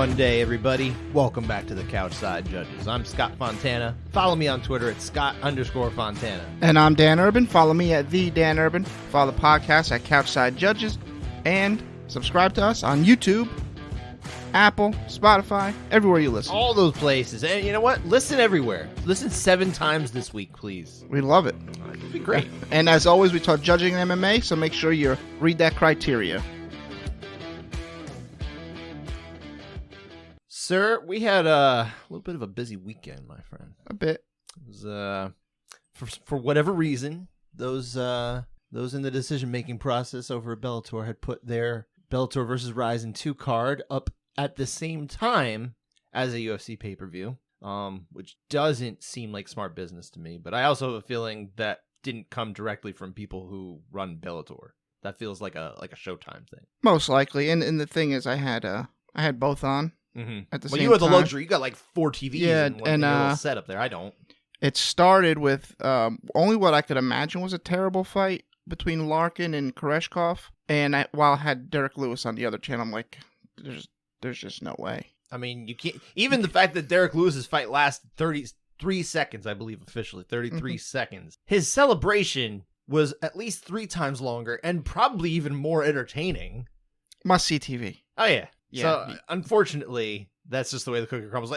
fun day, everybody. Welcome back to the Couchside Judges. I'm Scott Fontana. Follow me on Twitter at Scott_Fontana. And I'm Dan Urban. Follow me at the Dan Urban. Follow the podcast at Couchside Judges. And subscribe to us on YouTube, Apple, Spotify, everywhere you listen. All those places. And you know what? Listen everywhere. Listen 7 times this week, please. We love it. It'd be great. And as always, we talk judging MMA, so make sure you read that criteria. Sir, we had a little bit of a busy weekend, my friend. A bit. It was, for whatever reason, those in the decision-making process over at Bellator had put their Bellator vs. Ryzen 2 card up at the same time as a UFC pay-per-view, which doesn't seem like smart business to me. But I also have a feeling that didn't come directly from people who run Bellator. That feels like a Showtime thing. Most likely. And the thing is, I had both on. Mm-hmm. At the well, same you have the time. luxury. You got like 4 TVs and a little setup there. I don't. It started with only what I could imagine was a terrible fight between Larkin and Koreshkov. And while I had Derek Lewis on the other channel, I'm like, there's just no way. I mean, you can't. Even the fact that Derek Lewis's fight lasted 33 seconds, I believe officially, 33 seconds. His celebration was at least 3 times longer and probably even more entertaining. Must see TV. Oh yeah. Yeah. So, unfortunately, that's just the way the cookie crumbles.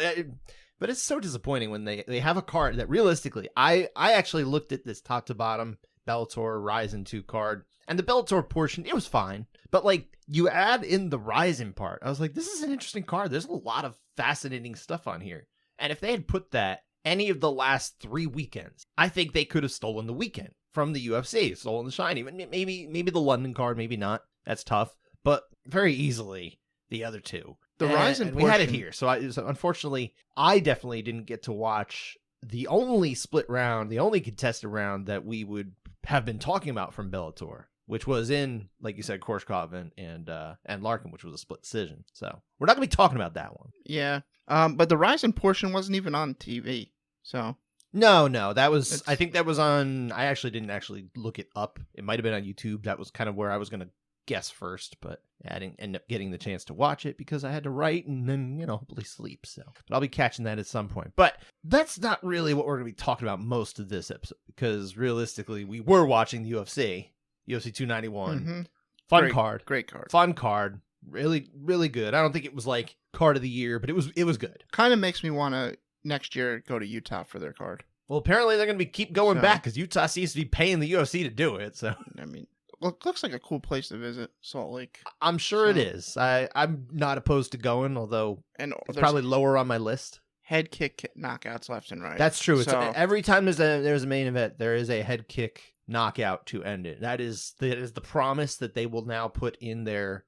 But it's so disappointing when they have a card that, realistically, I actually looked at this top to bottom Bellator Ryzen 2 card, and the Bellator portion, it was fine. But, like, you add in the Ryzen part, I was like, this is an interesting card. There's a lot of fascinating stuff on here. And if they had put that any of the last 3 weekends, I think they could have stolen the weekend from the UFC, stolen the shine. Even maybe the London card, maybe not. That's tough. But very easily the other two. The Ryzen portion. We had it here. So unfortunately, I definitely didn't get to watch the only split round, the only contested round that we would have been talking about from Bellator, which was in, like you said, Koreshkov and Larkin, which was a split decision. So we're not going to be talking about that one. Yeah. But the Ryzen portion wasn't even on TV. So No, that was, I think that was on, I actually didn't look it up. It might have been on YouTube. That was kind of where I was going to guess first, but I didn't end up getting the chance to watch it because I had to write and then, hopefully sleep. So, but I'll be catching that at some point. But that's not really what we're going to be talking about most of this episode, because realistically, we were watching the UFC 291. Mm-hmm. Great card. Fun card. Really, really good. I don't think it was like card of the year, but it was good. Kind of makes me want to next year go to Utah for their card. Well, apparently they're going to keep going back because Utah seems to be paying the UFC to do it. So, I mean, well, it looks like a cool place to visit, Salt Lake. I'm sure it is. I'm not opposed to going, although it's probably lower on my list. Head kick knockouts left and right. That's true. So, every time there's a main event, there is a head kick knockout to end it. That is the promise that they will now put in their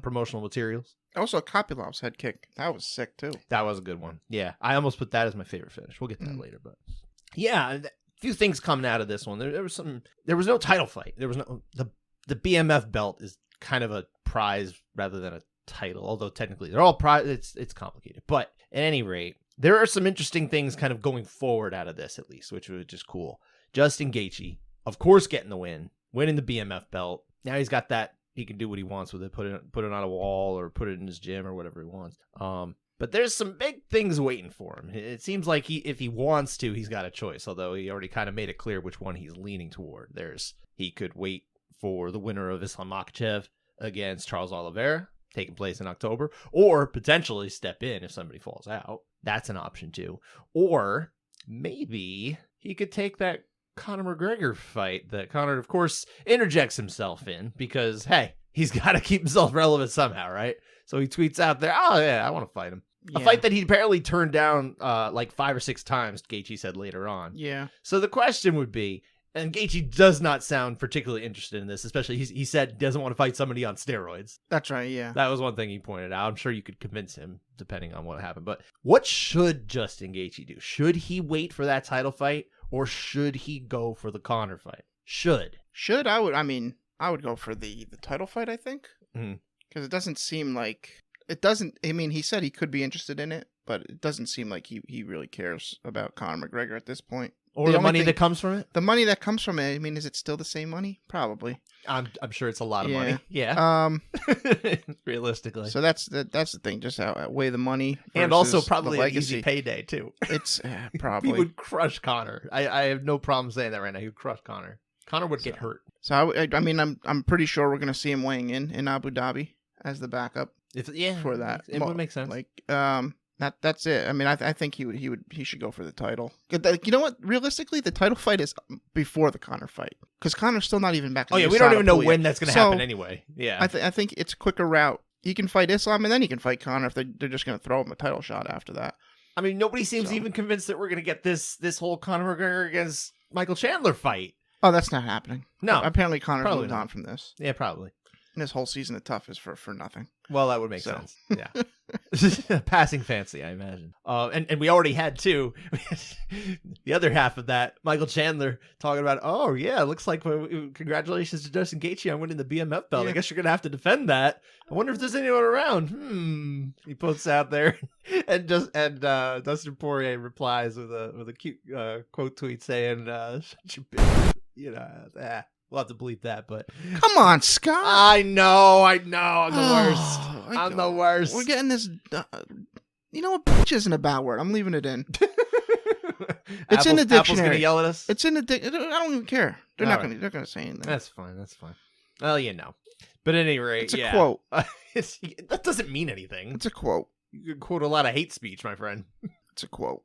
promotional materials. Also, Kopilov's head kick. That was sick, too. That was a good one. Yeah, I almost put that as my favorite finish. We'll get to that later, but yeah. Few things coming out of this one. There was no title fight. There was no the BMF belt is kind of a prize rather than a title, although technically they're all prize. It's complicated, but at any rate, there are some interesting things kind of going forward out of this, at least, which was just cool. Dustin Gaethje, of course, getting the winning the BMF belt. Now he's got that. He can do what he wants with it. Put it on a wall or put it in his gym or whatever he wants. But there's some big things waiting for him. It seems like if he wants to, he's got a choice, although he already kind of made it clear which one he's leaning toward. He could wait for the winner of Islam Makhachev against Charles Oliveira, taking place in October, or potentially step in if somebody falls out. That's an option too. Or maybe he could take that Conor McGregor fight that Conor, of course, interjects himself in because, hey, he's got to keep himself relevant somehow, right? So he tweets out there, oh, yeah, I want to fight him. Yeah. A fight that he apparently turned down like 5 or 6 times, Gaethje said later on. Yeah. So the question would be, and Gaethje does not sound particularly interested in this, especially he said he doesn't want to fight somebody on steroids. That's right, yeah. That was one thing he pointed out. I'm sure you could convince him, depending on what happened. But what should Justin Gaethje do? Should he wait for that title fight, or should he go for the Conor fight? Should, I would go for the title fight, I think. Mm-hmm. Because it doesn't seem like... he said he could be interested in it, but it doesn't seem like he really cares about Conor McGregor at this point. Or the money that comes from it? The money that comes from it, I mean, is it still the same money? Probably. I'm sure it's a lot of money. Yeah. Realistically. So that's the thing. Just outweigh the money. And also probably an easy payday, too. It's probably. He would crush Conor. I have no problem saying that right now. He would crush Conor. Conor would get hurt. So, I mean, I'm pretty sure we're going to see him weighing in Abu Dhabi as the backup. For that. It would make sense. Like, that's it. I mean, I think he should go for the title. You know what? Realistically, the title fight is before the Conor fight because Conor's still not even back. We don't even know when that's going to happen anyway. Yeah, I think it's a quicker route. He can fight Islam and then he can fight Conor if they're just going to throw him a title shot after that. I mean, nobody seems even convinced that we're going to get this whole Conor McGregor against Michael Chandler fight. Oh, that's not happening. No, apparently Conor's moved on from this. Yeah, probably. And this whole season of Tough is for nothing. Well, that would make sense. Yeah. Passing fancy, I imagine. And we already had two. The other half of that, Michael Chandler talking about, oh, yeah, looks like congratulations to Dustin Gaethje on winning the BMF belt. Yeah. I guess you're going to have to defend that. I wonder if there's anyone around. He puts out there. And Dustin Poirier replies with a cute quote tweet saying, such a bitch. You know, we'll have to bleep that, but... Come on, Scott! I know. I'm the worst. I'm the worst. We're getting this... you know what? Bitch isn't a bad word. I'm leaving it in. It's in the dictionary. Apple's gonna yell at us? It's in the dictionary. I don't even care. They're not gonna say anything. That's fine. Well, you know. But at any rate, it's a quote. That doesn't mean anything. It's a quote. You could quote a lot of hate speech, my friend. It's a quote.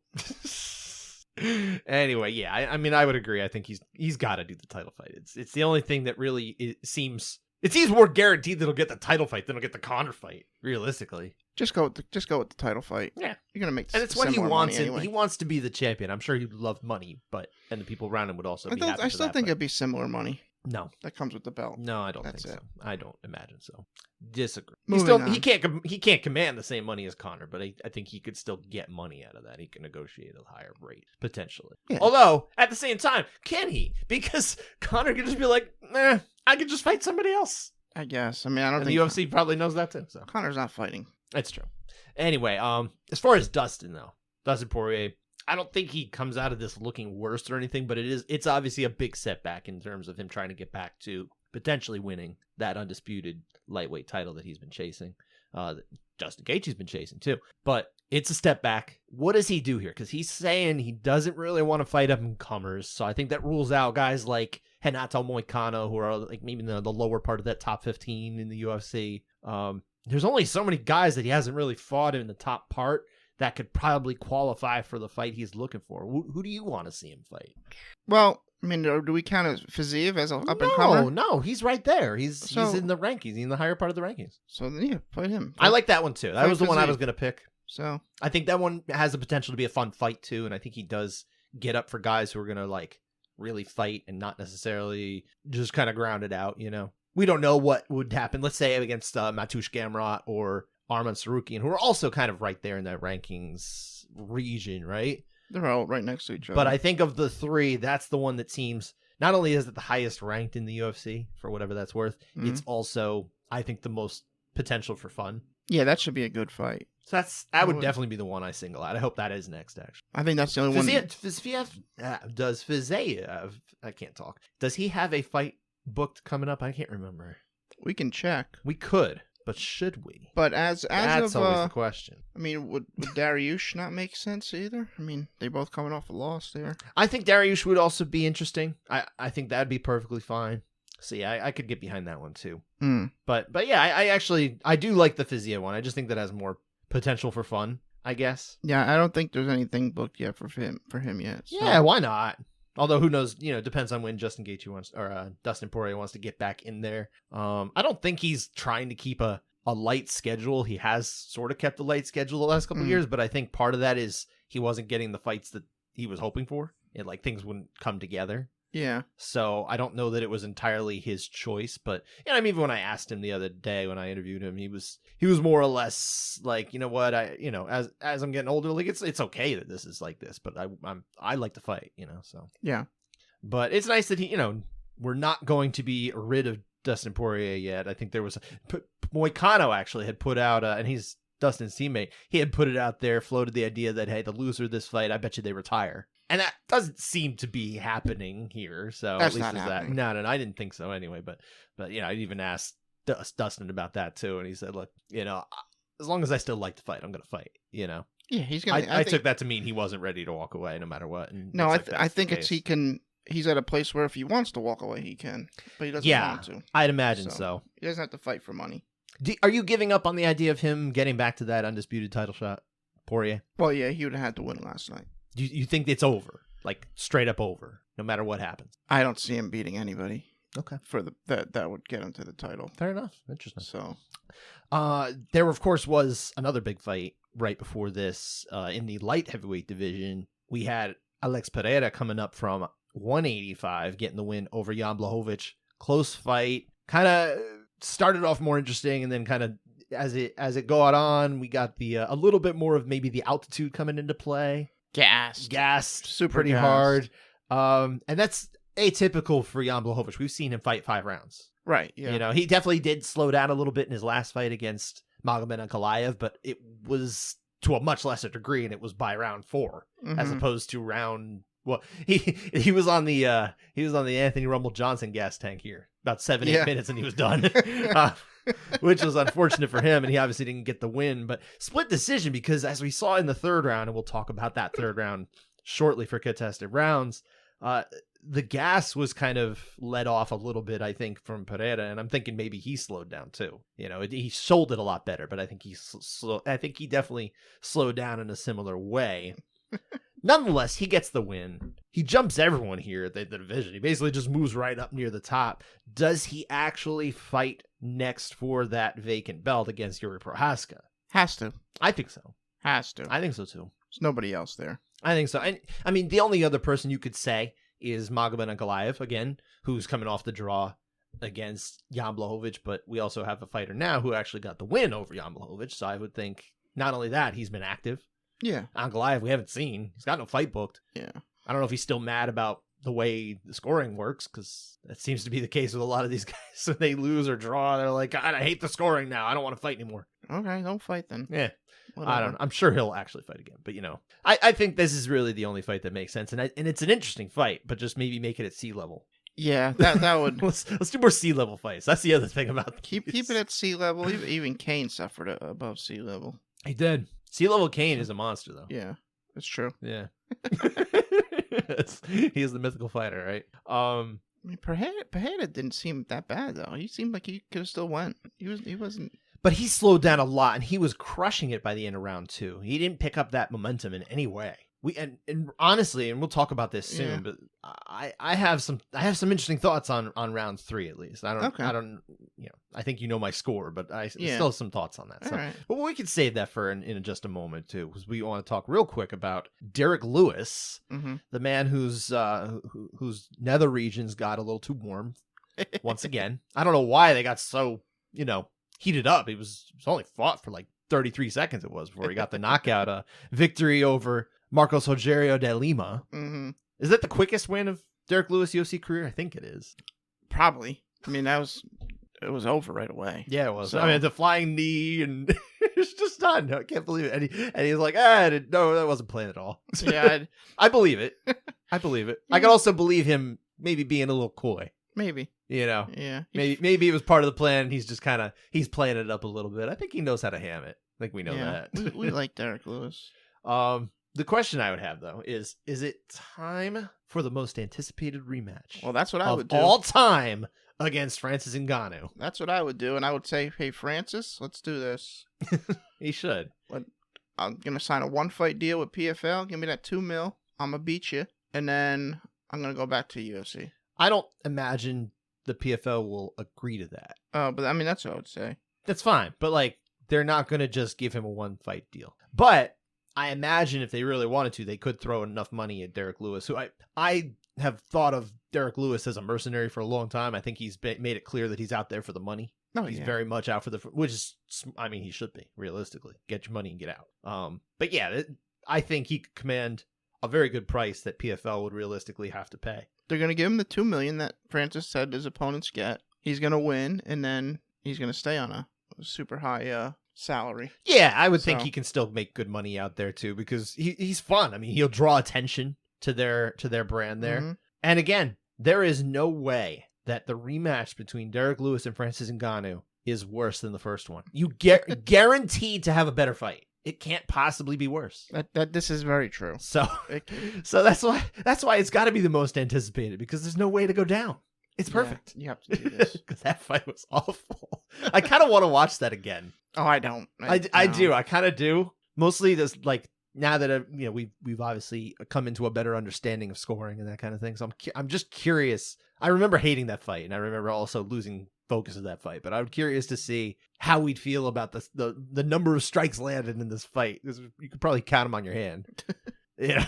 Anyway, yeah, I mean, I would agree. I think he's got to do the title fight. It's the only thing that really seems more guaranteed that he'll get the title fight than he'll get the Conor fight. Realistically, just go with the title fight. Yeah, you're gonna make. And it's what he wants. Anyway. He wants to be the champion. I'm sure he'd love money, and the people around him would also be happy. I still think it'd be similar money. No, that comes with the belt. No, I don't think so. I don't imagine so. Disagree. He can't command the same money as Conor, but I think he could still get money out of that. He can negotiate a higher rate potentially. Yeah. Although at the same time, can he? Because Conor could just be like, I could just fight somebody else. I guess. I mean, I don't think the UFC probably knows that too. So Conor's not fighting. That's true. Anyway, as far as Dustin Poirier, I don't think he comes out of this looking worse or anything, but it's obviously a big setback in terms of him trying to get back to potentially winning that undisputed lightweight title that he's been chasing. Dustin Gaethje's been chasing too, but it's a step back. What does he do here? Because he's saying he doesn't really want to fight up-and-comers, so I think that rules out guys like Renato Moicano, who are like maybe the lower part of that top 15 in the UFC. There's only so many guys that he hasn't really fought in the top part that could probably qualify for the fight he's looking for. Who do you want to see him fight? Well, I mean, do we count Fiziev as an up-and-comer? No, he's right there. He's in the rankings. He's in the higher part of the rankings. So, yeah, fight him. I like that one, too. That was the one I was going to pick. So I think that one has the potential to be a fun fight, too, and I think he does get up for guys who are going to, like, really fight and not necessarily just kind of ground it out, you know? We don't know what would happen, let's say, against Mateusz Gamrot or Arman Sarukian, who are also kind of right there in that rankings region, right? They're all right next to each other. But I think of the three, that's the one that seems, not only is it the highest ranked in the UFC, for whatever that's worth, it's also, I think, the most potential for fun. Yeah, that should be a good fight. So that would definitely be the one I single out. I hope that is next, actually. I think that's the only one. Does Fiziev, I can't talk. Does he have a fight booked coming up? I can't remember. We can check. We could. But should we? But that's always the question. I mean, would Dariush not make sense either? I mean, they both coming off a loss there. I think Dariush would also be interesting. I think that'd be perfectly fine. So yeah, I could get behind that one too. But yeah, I do like the Fiziev one. I just think that has more potential for fun, I guess. Yeah, I don't think there's anything booked yet for him yet. So. Yeah, why not? Although who knows? You know, it depends on when Dustin Poirier wants to get back in there. I don't think he's trying to keep a light schedule. He has sort of kept a light schedule the last couple of years, but I think part of that is he wasn't getting the fights that he was hoping for, and like things wouldn't come together. Yeah. So I don't know that it was entirely his choice, but I mean, even when I asked him the other day when I interviewed him, he was more or less like, you know what, as I'm getting older, like it's okay that this is like this, but I like to fight, you know. So yeah. But it's nice that he, we're not going to be rid of Dustin Poirier yet. I think there was Moicano actually had put out, and he's Dustin's teammate. He had put it out there, floated the idea that, hey, the loser of this fight, I bet you they retire. And doesn't seem to be happening here. So That's at least not there's happening. that. No, I didn't think so anyway. But I even asked Dustin about that too, and he said, "Look, as long as I still like to fight, I'm gonna fight." Yeah, he's gonna. I took that to mean he wasn't ready to walk away no matter what. And No, looks like I that's the think it's case. he's at a place where if he wants to walk away, he can, but he doesn't want to. I'd imagine so. He doesn't have to fight for money. Are you giving up on the idea of him getting back to that undisputed title shot, Poirier? Well, yeah, he would have had to win last night. You think it's over, like straight up over, no matter what happens? I don't see him beating anybody. Okay, for that would get him to the title. Fair enough. Interesting. So, there of course was another big fight right before this in the light heavyweight division. We had Alex Pereira coming up from 185, getting the win over Jan Blachowicz. Close fight, kind of started off more interesting, and then kind of as it got on, we got the a little bit more of maybe the altitude coming into play. Gassed, super pretty gassed. hard, and that's atypical for Jan Blachowicz. We've seen him fight 5 rounds. Right. Yeah. He definitely did slow down a little bit in his last fight against Magomed Ankalaev, but it was to a much lesser degree, and it was by round 4 as opposed to round. Well, he was on the Anthony Rumble Johnson gas tank here about 7-8 minutes, and he was done, which was unfortunate for him, and he obviously didn't get the win. But split decision, because as we saw in the third round, and we'll talk about that third round shortly for contested rounds, the gas was kind of let off a little bit, I think, from Pereira, and I'm thinking maybe he slowed down too. He sold it a lot better, but I think he definitely slowed down in a similar way. Nonetheless, he gets the win. He jumps everyone here at the division. He basically just moves right up near the top. Does he actually fight next for that vacant belt against Yuri Prohaska? Has to. I think so. Has to. I think so too. There's nobody else there. I think so. I mean, the only other person you could say is Magomed Ankalaev, again, who's coming off the draw against Jan Blachowicz, but we also have a fighter now who actually got the win over Jan Blachowicz, so I would think not only that, he's been active. Yeah. Ankalaev, we haven't seen. He's got no fight booked. Yeah. I don't know if he's still mad about the way the scoring works, because that seems to be the case with a lot of these guys. When they lose or draw, they're like, God, I hate the scoring now. I don't want to fight anymore. Okay, don't fight then. Yeah. Whatever. I don't know. I'm sure he'll actually fight again, but I think this is really the only fight that makes sense, and it's an interesting fight, but just maybe make it at sea level. Yeah, that would. let's do more sea level fights. That's the other thing about keep it at sea level. Even Kane suffered above sea level. He did. Sea level Kane is a monster, though. Yeah, that's true. Yeah, he is the mythical fighter, right? I mean, Pereira didn't seem that bad though. He seemed like he could have still went. He wasn't. But he slowed down a lot, and he was crushing it by the end of round 2. He didn't pick up that momentum in any way. And honestly, and we'll talk about this soon, but I have some interesting thoughts on round 3 at least. I don't I think my score, but I still have some thoughts on that. So, right. But we could save that for in just a moment too, because we want to talk real quick about Derek Lewis, the man whose nether regions got a little too warm once again. I don't know why they got so heated up. He was only fought for like 33 seconds. It was before he got the knockout victory over Marcos Rogerio de Lima. Is that the quickest win of Derek Lewis' UFC career? I think it is. Probably. I mean, it was over right away. Yeah, it was. So. I mean, the flying knee, and it's just done. I can't believe it. And he's like, no, that wasn't planned at all. Yeah, I believe it. I believe it. I can also believe him maybe being a little coy. Maybe. Yeah. Maybe it was part of the plan. And he's just he's playing it up a little bit. I think he knows how to ham it. I think we know that. we like Derek Lewis. The question I would have though is it time for the most anticipated rematch? Well, that's what I would do. All time against Francis Ngannou. That's what I would do, and I would say, "Hey, Francis, let's do this." He should. I'm gonna sign a 1-fight deal with PFL. Give me that $2 million. I'm gonna beat you, and then I'm gonna go back to UFC. I don't imagine the PFL will agree to that. But I mean, that's what I would say. That's fine, but they're not gonna just give him a 1-fight deal. But I imagine if they really wanted to, they could throw enough money at Derek Lewis, who I have thought of Derek Lewis as a mercenary for a long time. I think he's made it clear that he's out there for the money. Oh, he's very much out for which is, I mean, he should be, realistically. Get your money and get out. But yeah, I think he could command a very good price that PFL would realistically have to pay. They're going to give him the $2 million that Francis said his opponents get. He's going to win, and then he's going to stay on a super high salary. Yeah, I would think he can still make good money out there too, because he's fun. I mean, he'll draw attention to their brand there. Mhm. And again, there is no way that the rematch between Derek Lewis and Francis Ngannou is worse than the first one. You get guaranteed to have a better fight. It can't possibly be worse. That this is very true. So that's why it's got to be the most anticipated, because there's no way to go down. It's perfect. Yeah, you have to do this. Because that fight was awful. I kind of want to watch that again. Oh, I don't. I do. I kind of do. Mostly just like now that we've obviously come into a better understanding of scoring and that kind of thing. So I'm just curious. I remember hating that fight, and I remember also losing focus of that fight. But I'm curious to see how we'd feel about the number of strikes landed in this fight. You could probably count them on your hand. Yeah,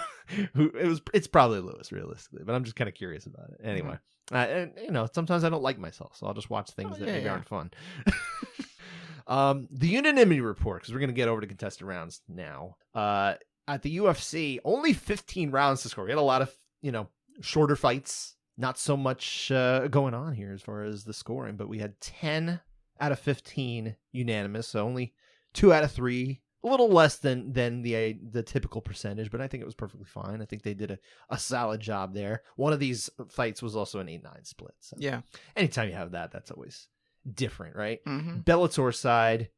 it's probably Lewis, realistically, but I'm just kind of curious about it. Anyway, and sometimes I don't like myself, so I'll just watch things that maybe aren't fun. The unanimity report, because we're going to get over to contested rounds now. At the UFC, only 15 rounds to score. We had a lot of, shorter fights. Not so much going on here as far as the scoring, but we had 10 out of 15 unanimous, so only 2 out of 3. A little less than the typical percentage, but I think it was perfectly fine. I think they did a solid job there. One of these fights was also an 8-9 split. So yeah. Anytime you have that, that's always different, right? Mm-hmm. Bellator side,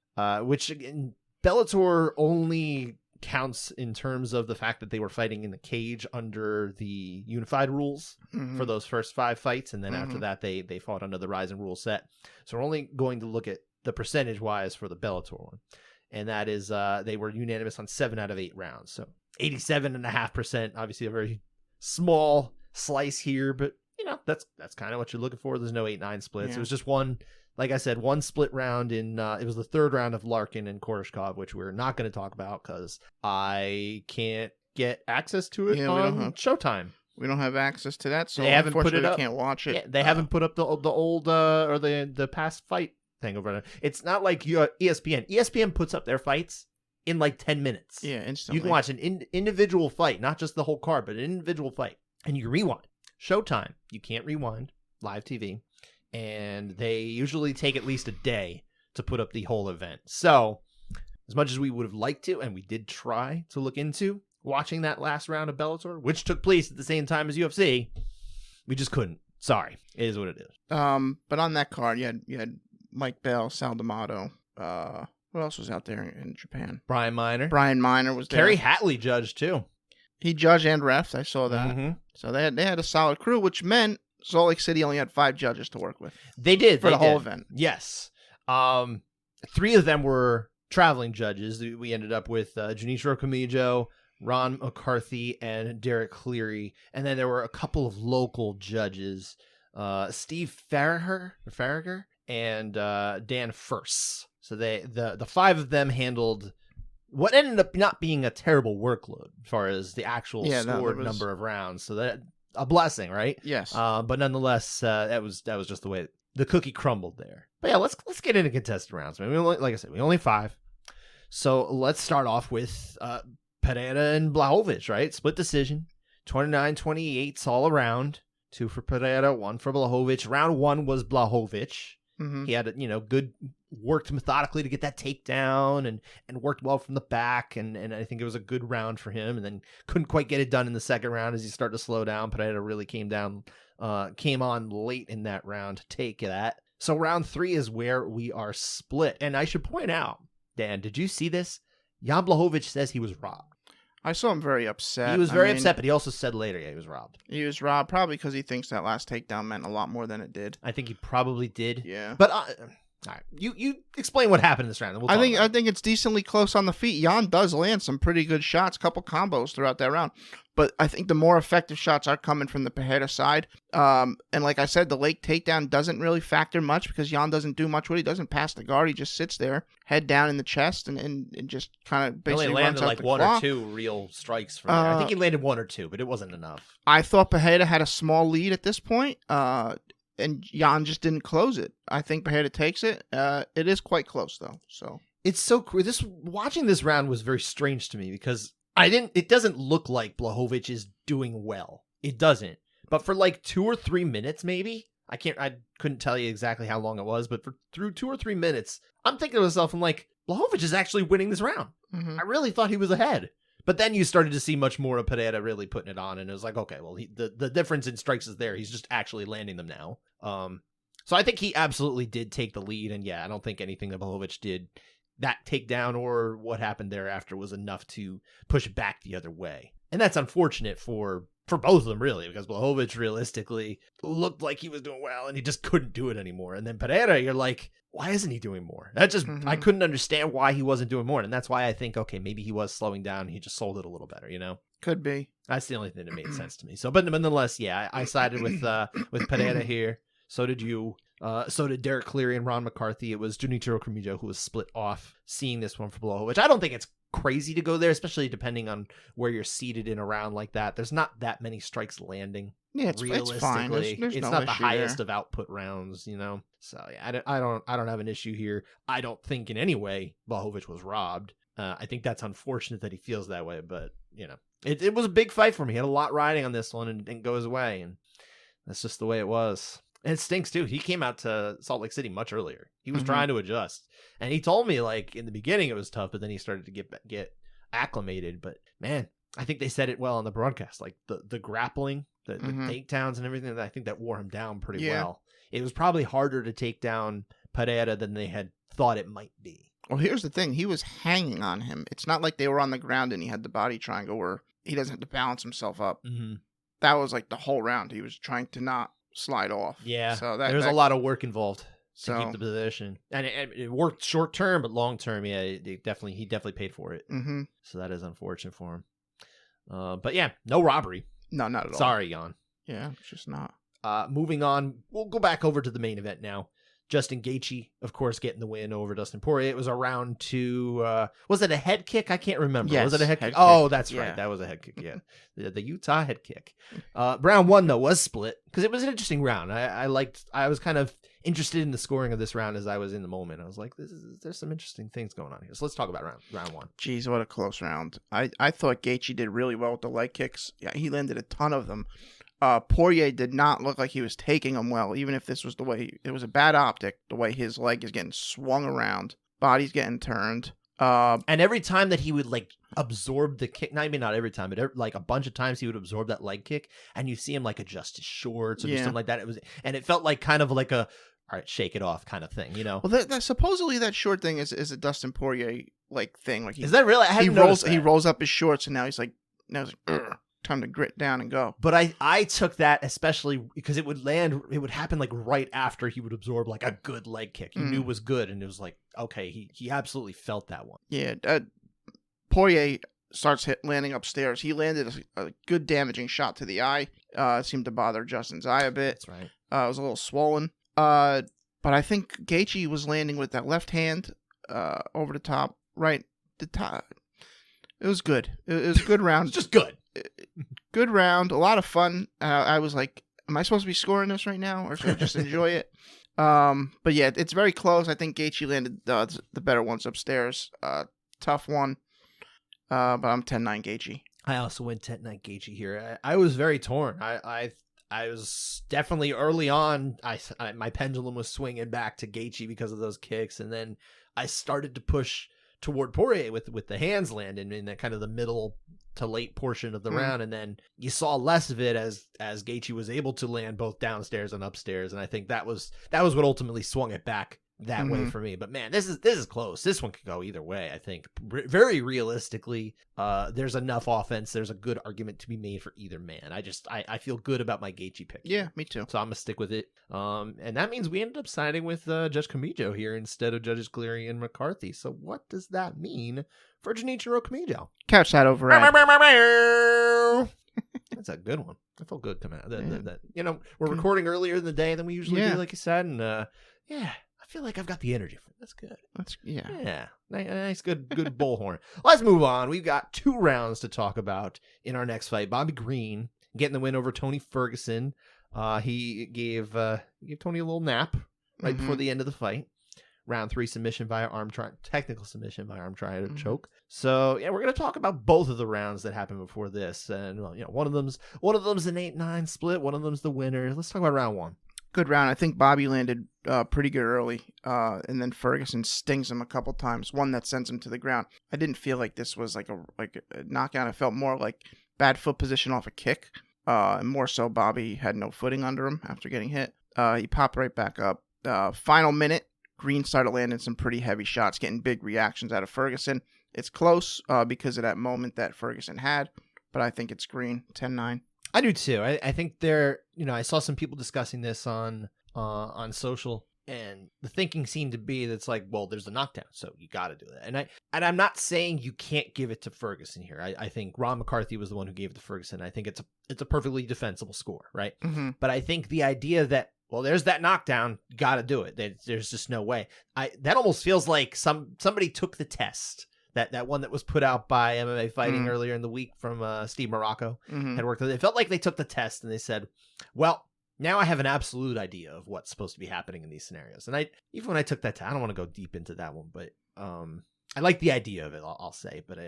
which again, Bellator only counts in terms of the fact that they were fighting in the cage under the unified rules for those first 5 fights, and then after that they fought under the Rising rule set. So we're only going to look at the percentage wise for the Bellator one. And that is, they were unanimous on 7 out of 8 rounds. So 87.5%, obviously a very small slice here, but that's kind of what you're looking for. There's no 8-9 splits. Yeah. It was just one, like I said, one split round in, it was the 3rd round of Larkin and Koreshkov, which we're not going to talk about because I can't get access to it on Showtime. We don't have access to that, so they haven't put it up. We can't watch it. Yeah, they haven't put up the old, or the past fight thing over there. It's not like ESPN. ESPN puts up their fights in like 10 minutes. Yeah, instantly. You can watch an individual fight, not just the whole card, but an individual fight, and you rewind. Showtime, you can't rewind. Live TV, and they usually take at least a day to put up the whole event. So, as much as we would have liked to, and we did try to look into watching that last round of Bellator, which took place at the same time as UFC, we just couldn't. Sorry, it is what it is. But on that card, you had Mike Bell, Sal D'Amato. What else was out there in Japan? Brian Miner. Brian Miner was there. Kerry Hatley judged too. He judged and refed. I saw that. Mm-hmm. So they had a solid crew, which meant Salt Lake City only had 5 judges to work with. They did for the whole event. Yes. 3 of them were traveling judges. We ended up with Junichiro Kamijo, Ron McCarthy, and Derek Cleary, and then there were a couple of local judges, Steve Farragher and Dan Furse. So the 5 of them handled what ended up not being a terrible workload as far as the actual scored number of rounds. So that a blessing, right? Yes. But nonetheless, that was just the way the cookie crumbled there. But yeah, let's get into contested rounds. I mean, like I said, we only 5. So let's start off with Pereira and Blachowicz, right? Split decision, 29-28 all around. 2 for Pereira, 1 for Blachowicz. Round 1 was Blachowicz. Mm-hmm. He had good worked methodically to get that takedown and worked well from the back, and I think it was a good round for him, and then couldn't quite get it done in the second round as he started to slow down. Pereira really came on late in that round to take that. So round 3 is where we are split. And I should point out, Dan, did you see this? Jan Blachowicz says he was robbed. I saw him very upset. He was very upset, but he also said later, he was robbed. He was robbed probably because he thinks that last takedown meant a lot more than it did. I think he probably did. Yeah. But all right, you explain what happened in this round. And I think it's decently close on the feet. Jan does land some pretty good shots, couple combos throughout that round. But I think the more effective shots are coming from the Pereira side. And like I said, the late takedown doesn't really factor much because Jan doesn't do much with it. He doesn't pass the guard. He just sits there, head down in the chest, and just kind of basically only landed runs out like 1 or 2 real strikes from there. I think he landed 1 or 2, but it wasn't enough. I thought Pereira had a small lead at this point. And Jan just didn't close it. I think Pereira takes it. It is quite close though. So it's so cool. Watching this round was very strange to me because it doesn't look like Blachowicz is doing well. It doesn't. But for like 2 or 3 minutes, maybe I couldn't tell you exactly how long it was, but through 2 or 3 minutes, I'm thinking to myself, I'm like, Blachowicz is actually winning this round. Mm-hmm. I really thought he was ahead. But then you started to see much more of Pereira really putting it on, and it was like, okay, well, the difference in strikes is there. He's just actually landing them now. So I think he absolutely did take the lead, and yeah, I don't think anything that Blachowicz did, that takedown or what happened thereafter, was enough to push it back the other way. And that's unfortunate for both of them, really, because Blachowicz realistically looked like he was doing well, and he just couldn't do it anymore. And then Pereira, you're like, why isn't he doing more? That just, I couldn't understand why he wasn't doing more. And that's why I think, okay, maybe he was slowing down and he just sold it a little better, Could be. That's the only thing that made sense to me. So, but nonetheless, yeah, I sided with Pereira here. So did you. So did Derek Cleary and Ron McCarthy. It was Junichiro Kamijo who was split off seeing this one for Blachowicz. I don't think it's crazy to go there, especially depending on where you're seated in a round like that. There's not that many strikes landing. Yeah, it's fine. There's it's no not the issue highest there. of output rounds, So yeah, I don't have an issue here. I don't think in any way Blachowicz was robbed. I think that's unfortunate that he feels that way, but it was a big fight for him. He had a lot riding on this one, and it didn't go his way, and that's just the way it was. And it stinks too. He came out to Salt Lake City much earlier. He was trying to adjust, and he told me like in the beginning it was tough, but then he started to get acclimated. But man, I think they said it well on the broadcast, like the grappling, the takedowns and everything. I think that wore him down pretty well. It was probably harder to take down Pereira than they had thought it might be. Well, here's the thing. He was hanging on him. It's not like they were on the ground and he had the body triangle where he doesn't have to balance himself up. That was like the whole round. He was trying to not slide off. Yeah, so there's a lot of work involved to keep So- the position, and it worked short term, but long term, yeah, he definitely paid for it. So that is unfortunate for him. But yeah, no robbery. No, not at all. Sorry, Jan. Yeah, it's just not. Moving on, we'll go back over to the main event now. Justin Gaethje, of course, getting the win over Dustin Poirier. It was a round 2. Was it a head kick? I can't remember. Yes, Was it a head kick? head Oh, kick. that's Yeah. right. That was a head kick. Yeah, the Utah head kick. Round 1 though was split because it was an interesting round. I was kind of interested in the scoring of this round as I was in the moment. I was like, there's some interesting things going on here. So let's talk about round 1. Jeez, what a close round. I thought Gaethje did really well with the leg kicks. Yeah, he landed a ton of them. Poirier did not look like he was taking them well, even if this was the way, it was a bad optic, the way his leg is getting swung around, body's getting turned. And every time that he would like absorb the kick, maybe not every time, but like a bunch of times he would absorb that leg kick, and you see him like adjust his shorts or do something like that. It felt like kind of like a, all right, shake it off kind of thing, Well, that supposedly that short thing is a Dustin Poirier like thing. Like Is that really? I hadn't noticed that. He rolls up his shorts, and now he's like, "Ugh, time to grit down and go." But I took that especially because it would happen like right after he would absorb like a good leg kick. You knew was good, and it was like, okay, he absolutely felt that one. Yeah, Poirier starts landing upstairs. He landed a good damaging shot to the eye. It seemed to bother Justin's eye a bit. That's right. It was a little swollen. But I think Gaethje was landing with that left hand over the top, right? The top. It was good. It was a good round. It's just good. Good round. A lot of fun. I was like, am I supposed to be scoring this right now, or should I just enjoy it? But yeah, it's very close. I think Gaethje landed the better ones upstairs. Tough one. But I'm 10-9 Gaethje. I also went 10-9 Gaethje here. I was very torn. I was definitely early on. My pendulum was swinging back to Gaethje because of those kicks, and then I started to push toward Poirier with the hands landing in that kind of the middle to late portion of the round, and then you saw less of it as Gaethje was able to land both downstairs and upstairs, and I think that was what ultimately swung it back that way for me. But man, this is close. This one could go either way. I think very realistically, there's enough offense. There's a good argument to be made for either man. I feel good about my Gaethje pick. Yeah, me too. So I'm gonna stick with it. And that means we ended up siding with Judge Kamijo here instead of Judges Cleary and McCarthy. So what does that mean for Junichiro Kamijo? Couch side override. That's a good one. I felt good coming out. We're recording earlier in the day than we usually do, like you said, and I feel like I've got the energy for it. That's good. Yeah. Nice, good bullhorn. Let's move on. We've got 2 rounds to talk about in our next fight. Bobby Green getting the win over Tony Ferguson. He gave Tony a little nap right before the end of the fight. Round 3 submission via arm triangle, technical submission via arm triangle choke. So yeah, we're gonna talk about both of the rounds that happened before this, and one of them's an 8-9 split. One of them's the winner. Let's talk about round 1. Good round. I think Bobby landed pretty good early, and then Ferguson stings him a couple times. One that sends him to the ground. I didn't feel like this was like a knockout. I felt more like bad foot position off a kick, and more so Bobby had no footing under him after getting hit. He popped right back up. Final minute, Green started landing some pretty heavy shots, getting big reactions out of Ferguson. It's close because of that moment that Ferguson had, but I think it's Green, 10-9. I do too. I think I saw some people discussing this on social, and the thinking seemed to be that it's like, well, there's a knockdown, so you got to do that. And I'm not saying you can't give it to Ferguson here. I think Ron McCarthy was the one who gave it to Ferguson. I think it's a perfectly defensible score, right? Mm-hmm. But I think the idea that, well, there's that knockdown, you got to do it. There's just no way. That almost feels like somebody took the test. That one that was put out by MMA Fighting earlier in the week from Steve Morocco had worked with it. It felt like they took the test and they said, well, now I have an absolute idea of what's supposed to be happening in these scenarios. And even when I took that test, I don't want to go deep into that one, but I like the idea of it, I'll say. But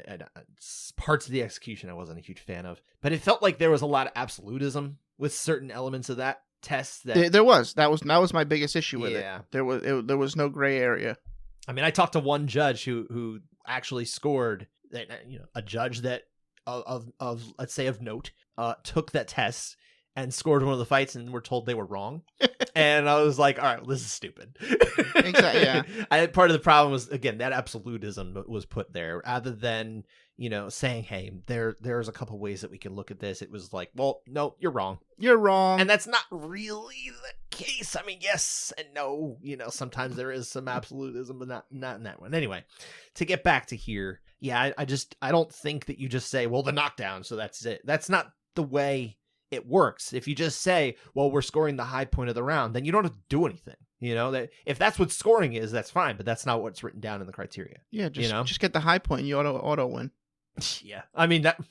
parts of the execution I wasn't a huge fan of. But it felt like there was a lot of absolutism with certain elements of that test. There was. That was my biggest issue with it. There was no gray area. I mean, I talked to one judge who actually scored, a judge that of let's say of note took that test and scored one of the fights, and were told they were wrong. And I was like, all right, well, this is stupid. Exactly. Yeah. Part of the problem was, again, that absolutism was put there rather than saying, hey, there's a couple ways that we can look at this. It was like, well, no, you're wrong. You're wrong. And that's not really the case. I mean, yes and no. Sometimes there is some absolutism, but not in that one. Anyway, to get back to here, yeah, I don't think that you just say, well, the knockdown, so that's it. That's not the way it works. If you just say, well, we're scoring the high point of the round, then you don't have to do anything. That if that's what scoring is, that's fine, but that's not what's written down in the criteria. Yeah, just get the high point and you auto win. Yeah, I mean, that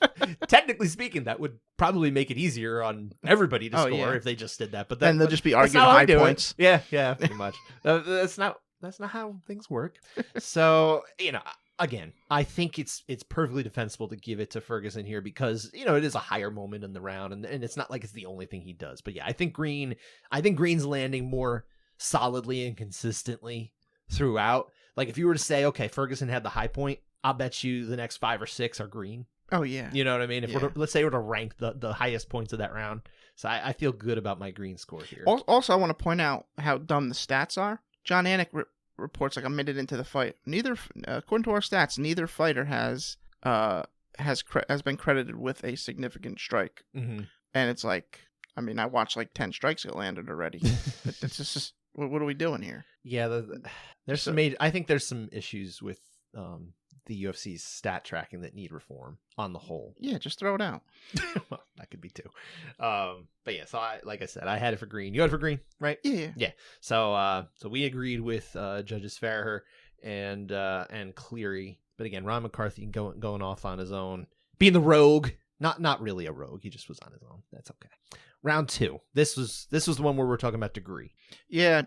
technically speaking, that would probably make it easier on everybody to score if they just did that. But then they'll just be arguing high points. Yeah, pretty much. That's not how things work. So again, I think it's perfectly defensible to give it to Ferguson here because it is a higher moment in the round, and it's not like it's the only thing he does. But yeah, I think Green's landing more solidly and consistently throughout. Like if you were to say, okay, Ferguson had the high point, I'll bet you the next 5 or 6 are Green. Oh yeah, you know what I mean. If let's say we're to rank the highest points of that round, so I feel good about my Green score here. Also, I want to point out how dumb the stats are. John Anik reports like a minute into the fight. According to our stats, neither fighter has been credited with a significant strike. Mm-hmm. And it's like, I mean, I watched like 10 strikes get landed already. It's just what are we doing here? Yeah, there's some I think there's some issues with the UFC's stat tracking that need reform on the whole. Yeah, just throw it out. Well, that could be too. But yeah, so like I said, I had it for Green. You had it for Green, right? Yeah. So we agreed with judges Farrer and Cleary. But again, Ron McCarthy going off on his own, being the rogue. Not really a rogue. He just was on his own. That's okay. Round 2. This was the one where we're talking about degree. Yeah.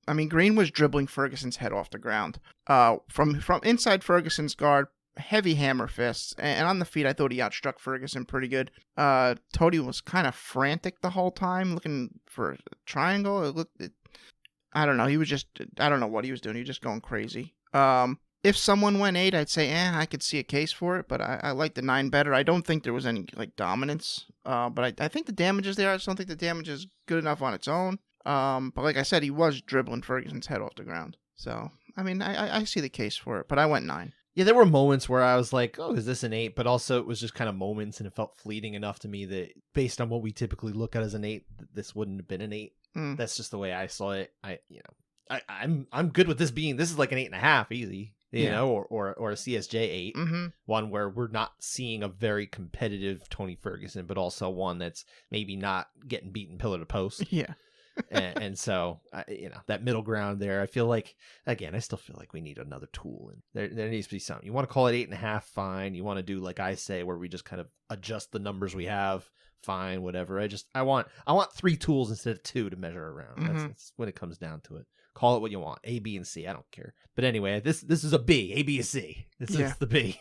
I mean, Green was dribbling Ferguson's head off the ground. From inside Ferguson's guard, heavy hammer fists, and on the feet, I thought he outstruck Ferguson pretty good. Tony was kind of frantic the whole time, looking for a triangle. I don't know. He was just, I don't know what he was doing. He was just going crazy. If someone went 8, I'd say, I could see a case for it, but I like the 9 better. I don't think there was any dominance, but I think the damage is there. I just don't think the damage is good enough on its own. But like I said, he was dribbling Ferguson's head off the ground. So, I mean, I see the case for it, but I went 9. Yeah, there were moments where I was like, oh, is this an 8? But also it was just kind of moments, and it felt fleeting enough to me that based on what we typically look at as an 8, this wouldn't have been an 8. That's just the way I saw it. I'm good with this is like an 8.5 easy, you know, or a CSJ 8, one where we're not seeing a very competitive Tony Ferguson, but also one that's maybe not getting beaten pillar to post. Yeah. and so, that middle ground there, I feel like, again, I still feel like we need another tool. And there needs to be something. You want to call it 8.5, fine. You want to do like I say, where we just kind of adjust the numbers we have, fine, whatever. I want 3 tools instead of 2 to measure around. That's when it comes down to it. Call it what you want, A, B, and C. I don't care. But anyway, this is a B, A, B, and C. This is the B.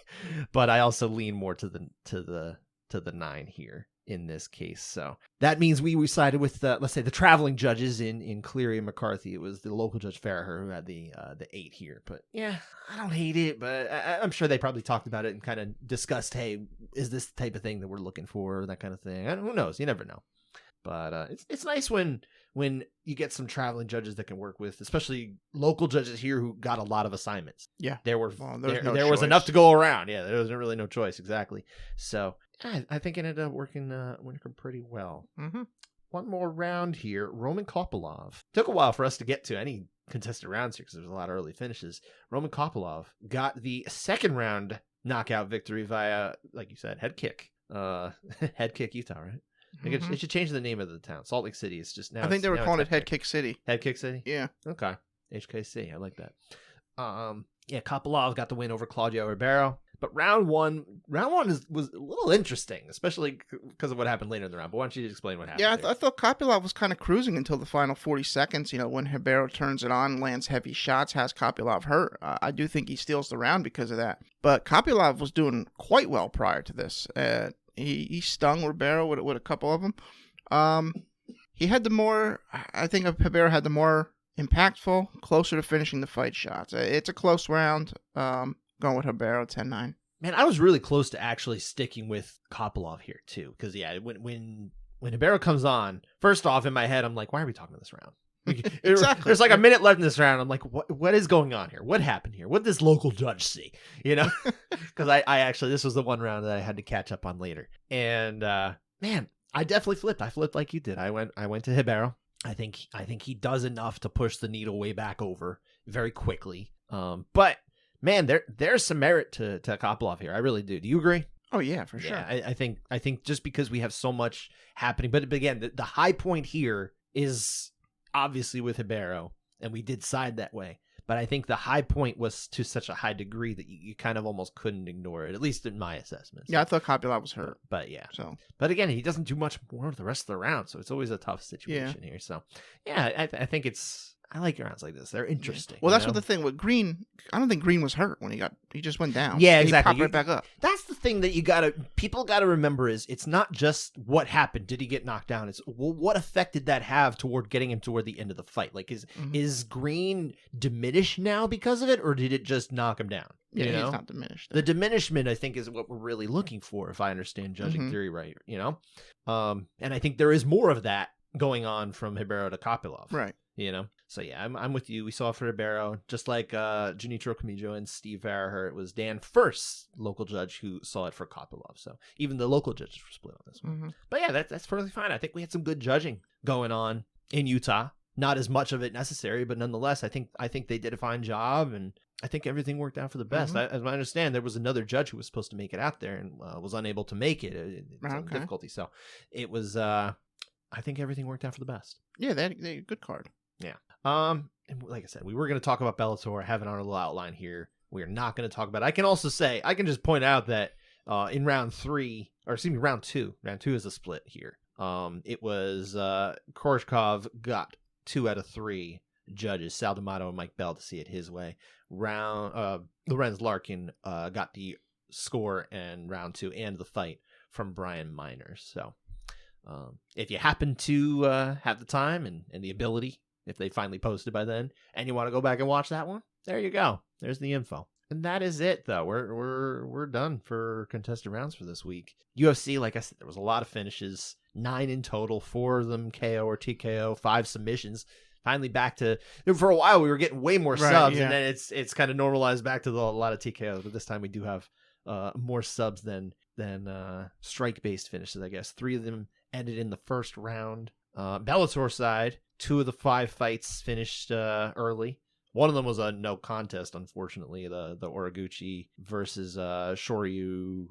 But I also lean more to the to the 9 here in this case. So that means we sided with let's say the traveling judges in Cleary and McCarthy. It was the local judge Farragher who had the 8 here. But yeah, I don't hate it, but I'm sure they probably talked about it and kind of discussed, hey, is this the type of thing that we're looking for, that kind of thing. Who knows? You never know. But it's nice when you get some traveling judges that can work with, especially local judges here who got a lot of assignments. Yeah, there was enough to go around. Yeah, there wasn't really no choice, exactly. So I think it ended up working pretty well. Mm-hmm. One more round here. Roman Kopylov. Took a while for us to get to any contested rounds here because there's a lot of early finishes. Roman Kopylov got the second round knockout victory via, like you said, head kick. Head kick Utah, right? It should change the name of the town. Salt Lake City is just now. I think they were calling it Head Kick City. Head Kick City? Yeah. Okay. HKC. I like that. Yeah, Kopylov got the win over Claudio Ribeiro. But round one was a little interesting, especially because of what happened later in the round. But why don't you explain what happened? Yeah, I thought Kopylov was kind of cruising until the final 40 seconds. You know, when Ribeiro turns it on, lands heavy shots, has Kopylov hurt. I do think he steals the round because of that. But Kopylov was doing quite well prior to this. He stung Ribeiro with a couple of them. He had the more, I think Ribeiro had the more impactful, closer to finishing the fight shots. It's a close round. Going with Ribeiro 10-9. Man, I was really close to actually sticking with Kopylov here too, because yeah, when Ribeiro comes on, first off in my head I'm like, why are we talking this round? Exactly. There's like a minute left in this round. I'm like, what is going on here? What happened here? What did this local judge see? You know, because I actually, this was the one round that I had to catch up on later. And man, I definitely flipped. I flipped like you did. I went to Ribeiro. I think he does enough to push the needle way back over very quickly. But man, there's some merit to Kopylov here. I really do. Do you agree? Oh yeah, for sure. Yeah, I think just because we have so much happening, but again, the high point here is obviously with Ribeiro, and we did side that way. But I think the high point was to such a high degree that you kind of almost couldn't ignore it, at least in my assessment. Yeah, I thought Kopylov was hurt. But yeah. So, but again, he doesn't do much more the rest of the round, so it's always a tough situation here. So, yeah, I think I like rounds like this. They're interesting. Well, that's what the thing with Green. I don't think Green was hurt when he just went down. Yeah, exactly. He popped right back up. That's the thing that people gotta remember is it's not just what happened. Did he get knocked down? It's what effect did that have toward getting him toward the end of the fight? Like, is Green diminished now because of it, or did it just knock him down? Yeah, he's not diminished. The diminishment, I think, is what we're really looking for, if I understand judging theory right. You know, and I think there is more of that going on from Ribeiro to Kopylov. Right. You know, so yeah, I'm with you. We saw it for Ribeiro, just like Junichiro Kamijo and Steve Farragher. It was Dan First, local judge, who saw it for Kopylov. So even the local judges were split on this one. But yeah, that's perfectly fine. I think we had some good judging going on in Utah. Not as much of it necessary, but nonetheless, I think they did a fine job, and I think everything worked out for the best. As I understand, there was another judge who was supposed to make it out there and was unable to make it. Difficulty. So it was. I think everything worked out for the best. Yeah, they had a good card. Yeah. And like I said, we were going to talk about Bellator. I have it on a little outline here. We are not going to talk about it. I can also say, I can just point out that in round two is a split here. It was Koreshkov got 2 out of 3 judges, Sal D'Amato and Mike Bell, to see it his way. Lorenz Larkin got the score in round 2 and the fight from Brian Miners. So if you happen to have the time and the ability, if they finally posted by then, and you want to go back and watch that one, there you go. There's the info. And that is it, though. We're done for contested rounds for this week. UFC, like I said, there was a lot of finishes, 9 in total, 4 of them KO or TKO, 5 submissions. Finally back to, for a while we were getting way more subs, and then it's kind of normalized back to a lot of TKOs. But this time we do have more subs than strike-based finishes, I guess. 3 of them ended in the first round. Bellator side, 2 of the 5 fights finished early. One of them was a no contest, unfortunately. The Oraguchi versus Shinryu.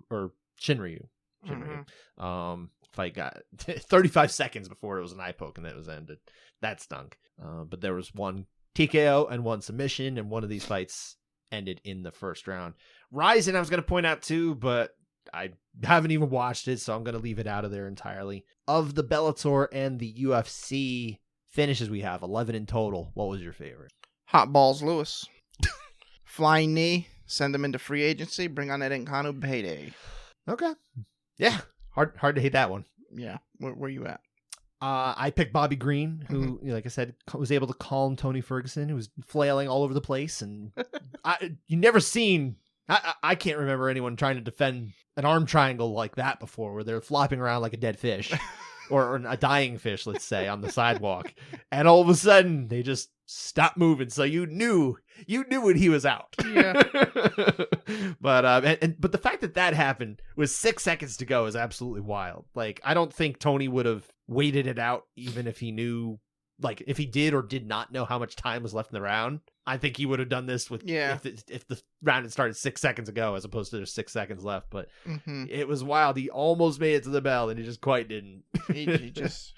Fight got 35 seconds before it was an eye poke, and then it was ended. That stunk. But there was 1 TKO and 1 submission, and one of these fights ended in the first round. Ryzen, I was going to point out too, but I haven't even watched it, so I'm going to leave it out of there entirely. Of the Bellator and the UFC finishes we have, 11 in total, what was your favorite? Hot Balls Lewis. Flying knee, send him into free agency, bring on Ed Ngannou, payday. Okay. Yeah. Hard to hate that one. Yeah. Where you at? I picked Bobby Green, who, like I said, was able to calm Tony Ferguson, who was flailing all over the place. And you never seen, I can't remember anyone trying to defend an arm triangle like that before, where they're flopping around like a dead fish or a dying fish, let's say, on the sidewalk. And all of a sudden, they just stopped moving. So you knew when he was out. Yeah. But the fact that happened with 6 seconds to go is absolutely wild. Like, I don't think Tony would have waited it out, even if he knew, like, if he did or did not know how much time was left in the round. I think he would have done this with if the round had started 6 seconds ago, as opposed to there's 6 seconds left. But it was wild. He almost made it to the bell, and he just quite didn't. he just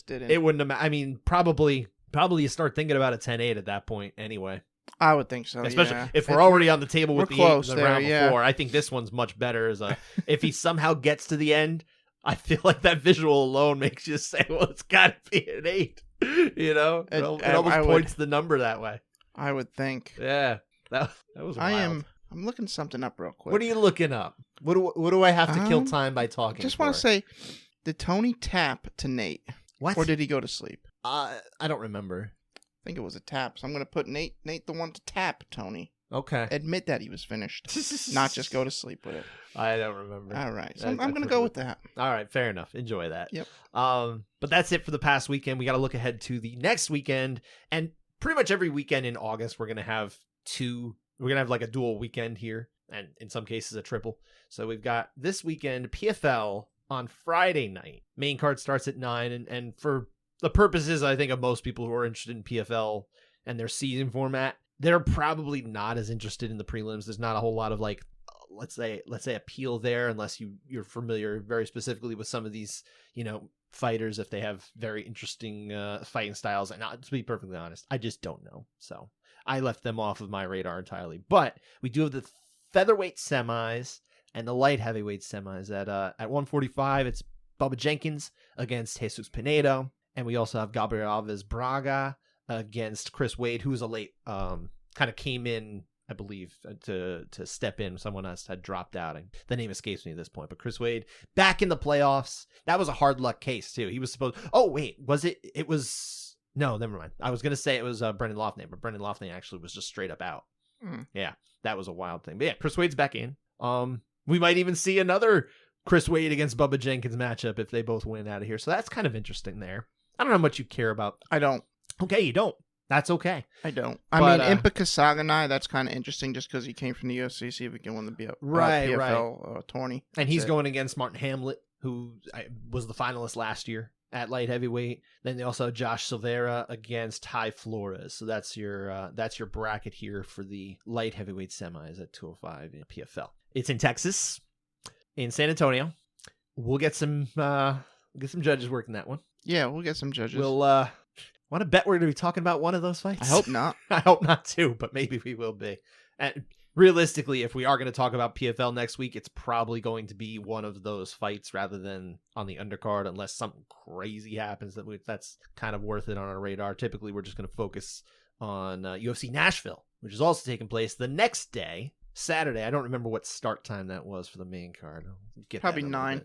didn't. It wouldn't have. I mean, probably you start thinking about a 10-8 at that point anyway. I would think so, especially if we're already on the table with the 8 in the round before. I think this one's much better. If he somehow gets to the end, I feel like that visual alone makes you say, well, it's got to be an 8. It almost points the number that way. I would think. Yeah, that was wild. I'm looking something up real quick. What are you looking up? What do I have to kill time by talking? Just want to say, did Tony tap to Nate? What? Or did he go to sleep? I don't remember. I think it was a tap. So I'm going to put Nate the one to tap Tony. Okay. Admit that he was finished. Not just go to sleep with it. I don't remember. All right. So I'm going to go with that. All right. Fair enough. Enjoy that. Yep. But that's it for the past weekend. We got to look ahead to the next weekend. And pretty much every weekend in August, we're going to have like a dual weekend here. And in some cases, a triple. So we've got this weekend, PFL on Friday night. Main card starts at 9. And for the purposes, I think, of most people who are interested in PFL and their season format, they're probably not as interested in the prelims. There's not a whole lot of, like, let's say appeal there, unless you're familiar very specifically with some of these, fighters, if they have very interesting fighting styles. And to be perfectly honest, I just don't know. So I left them off of my radar entirely. But we do have the featherweight semis and the light heavyweight semis at 145. It's Bubba Jenkins against Jesus Pinedo. And we also have Gabriel Alves Braga against Chris Wade, who's a late, kind of came in, I believe, to step in. Someone else had dropped out, and the name escapes me at this point. But Chris Wade back in the playoffs. That was a hard luck case too. He was supposed. Oh wait, was it? It was no. Never mind. I was gonna say it was Brendan Loughnane, but Brendan Loughnane actually was just straight up out. Yeah, that was a wild thing. But yeah, Chris Wade's back in. We might even see another Chris Wade against Bubba Jenkins matchup if they both win out of here. So that's kind of interesting there. I don't know how much you care about. I don't. Okay, you don't. That's okay. I don't. I mean, Impa Kasaganai, that's kind of interesting just because he came from the UFC, see if he can win the PFL tourney. And he's going against Martin Hamlet, who was the finalist last year at light heavyweight. Then they also have Josh Silveira against Ty Flores. So that's your bracket here for the light heavyweight semis at 205 in PFL. It's in Texas, in San Antonio. We'll get some judges working that one. Yeah, we'll get some judges. We'll want to bet we're going to be talking about one of those fights? I hope not. I hope not too, but maybe we will be. And realistically, if we are going to talk about PFL next week, it's probably going to be one of those fights rather than on the undercard, unless something crazy happens that's kind of worth it on our radar. Typically, we're just going to focus on UFC Nashville, which is also taking place the next day, Saturday. I don't remember what start time that was for the main card. Probably 9.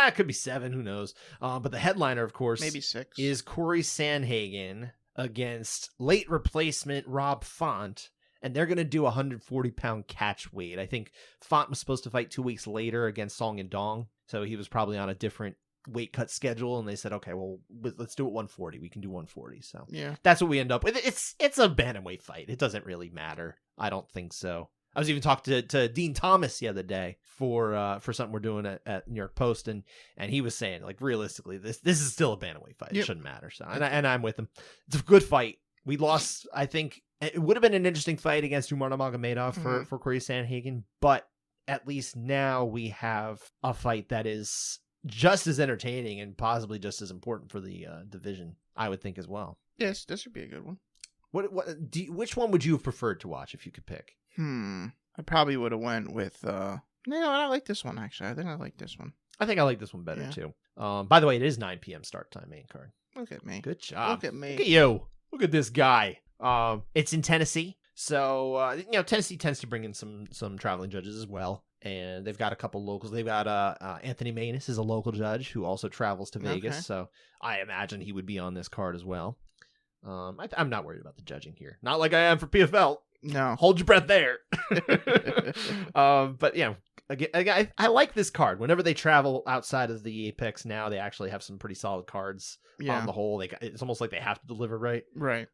It could be 7. Who knows? But the headliner, of course, maybe 6, is Corey Sandhagen against late replacement Rob Font, and they're going to do a 140-pound catch weight. I think Font was supposed to fight 2 weeks later against Song Yadong, so he was probably on a different weight cut schedule, and they said, okay, well, let's do it 140. We can do 140. So yeah, that's what we end up with. It's a bantamweight fight. It doesn't really matter. I don't think so. I was even talking to Dean Thomas the other day for something we're doing at New York Post, and he was saying, like, realistically, this is still a bantamweight fight. Yep. It shouldn't matter. So and I'm with him. It's a good fight. We lost. I think it would have been an interesting fight against Umar Nurmagomedov for Corey Sandhagen, but at least now we have a fight that is just as entertaining and possibly just as important for the division, I would think, as well. Yes, this would be a good one. Which one would you have preferred to watch if you could pick? I probably would have went with I like this one, actually. I think I like this one. I think I like this one better too. By the way, it is 9 p.m. start time, main card. Look at me. Good job. Look at me. Look at you. Look at this guy. It's in Tennessee. So Tennessee tends to bring in some traveling judges as well. And they've got a couple locals. They've got Anthony Maness is a local judge who also travels to Vegas. Okay. So I imagine he would be on this card as well. I'm not worried about the judging here. Not like I am for PFL. No. Hold your breath there. But yeah, again, I like this card. Whenever they travel outside of the Apex now, they actually have some pretty solid cards on the whole. It's almost like they have to deliver right. Right.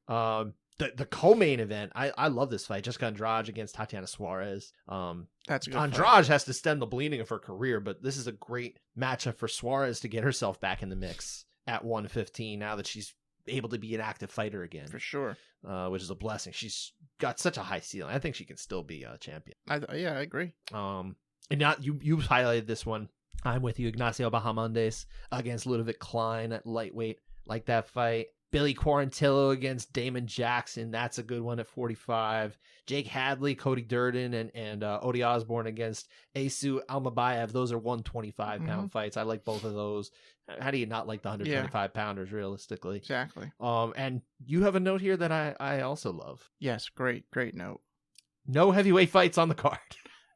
The co-main event, I love this fight. Jessica Andrade against Tatiana Suarez. That's a good Andrade fight. has to stem the bleeding of her career, but this is a great matchup for Suarez to get herself back in the mix at 115 now that she's able to be an active fighter again. For sure. Which is a blessing. She's got such a high ceiling. I think she can still be a champion. I agree. And now you highlighted this one. I'm with you. Ignacio Bahamondes against Ludovic Klein at lightweight. Like that fight. Billy Quarantillo against Damon Jackson. That's a good one at 45. Jake Hadley, Cody Durden, and Odie Osborne against Asu Almabayev. Those are 125-pound fights. I like both of those. How do you not like the 125-pounders, realistically? Exactly. And you have a note here that I also love. Yes, great note. No heavyweight fights on the card.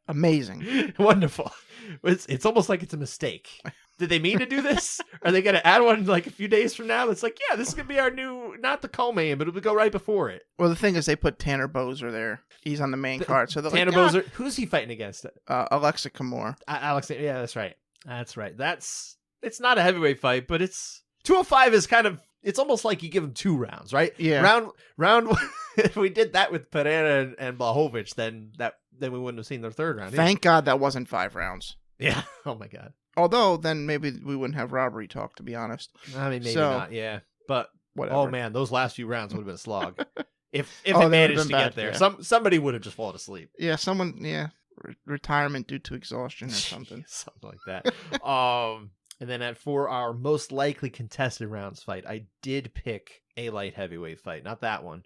Amazing. Wonderful. It's almost like it's a mistake. Did they mean to do this? Are they going to add one like a few days from now? It's like, yeah, this is going to be our new, not the co-main, but it'll go right before it. Well, the thing is, they put Tanner Bozer there. He's on the main card. So Tanner Bozer, who's he fighting against? Alexa Kamor. Alex, yeah, that's right. It's not a heavyweight fight, but it's 205 is kind of, it's almost like you give him 2 rounds, right? Yeah. Round if we did that with Pereira and Blachowicz, then we wouldn't have seen their third round. Thank God that wasn't 5 rounds. Yeah. Oh my God. Although then maybe we wouldn't have robbery talk, to be honest. I mean, maybe not. Yeah, but whatever. Oh man, those last few rounds would have been a slog. If it managed to get there, somebody would have just fallen asleep. Yeah, someone. Yeah, retirement due to exhaustion or something. Something like that. And then for our most likely contested rounds fight, I did pick a light heavyweight fight, not that one.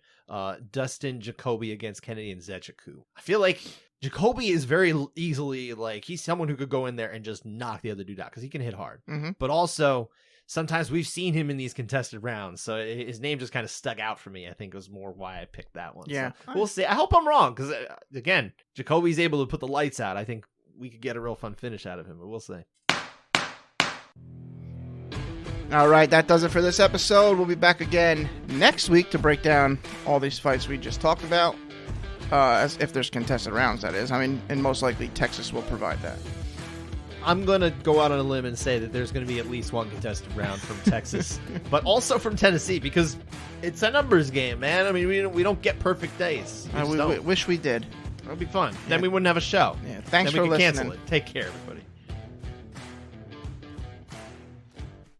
Dustin Jacoby against Kennedy Nzechukwu. I feel like Jacoby is very easily, like, he's someone who could go in there and just knock the other dude out because he can hit hard. Mm-hmm. But also, sometimes we've seen him in these contested rounds, so his name just kind of stuck out for me. I think was more why I picked that one. Yeah. So we'll see. I hope I'm wrong because, again, Jacoby's able to put the lights out. I think we could get a real fun finish out of him, but we'll see. All right, that does it for this episode. We'll be back again next week to break down all these fights we just talked about. As if there's contested rounds, that is. I mean, and most likely Texas will provide that. I'm going to go out on a limb and say that there's going to be at least one contested round from Texas, but also from Tennessee, because it's a numbers game, man. I mean, we don't get perfect days. We wish we did. It'll be fun. Then we wouldn't have a show. Yeah, thanks then for we could listening. cancel it. Take care, everybody.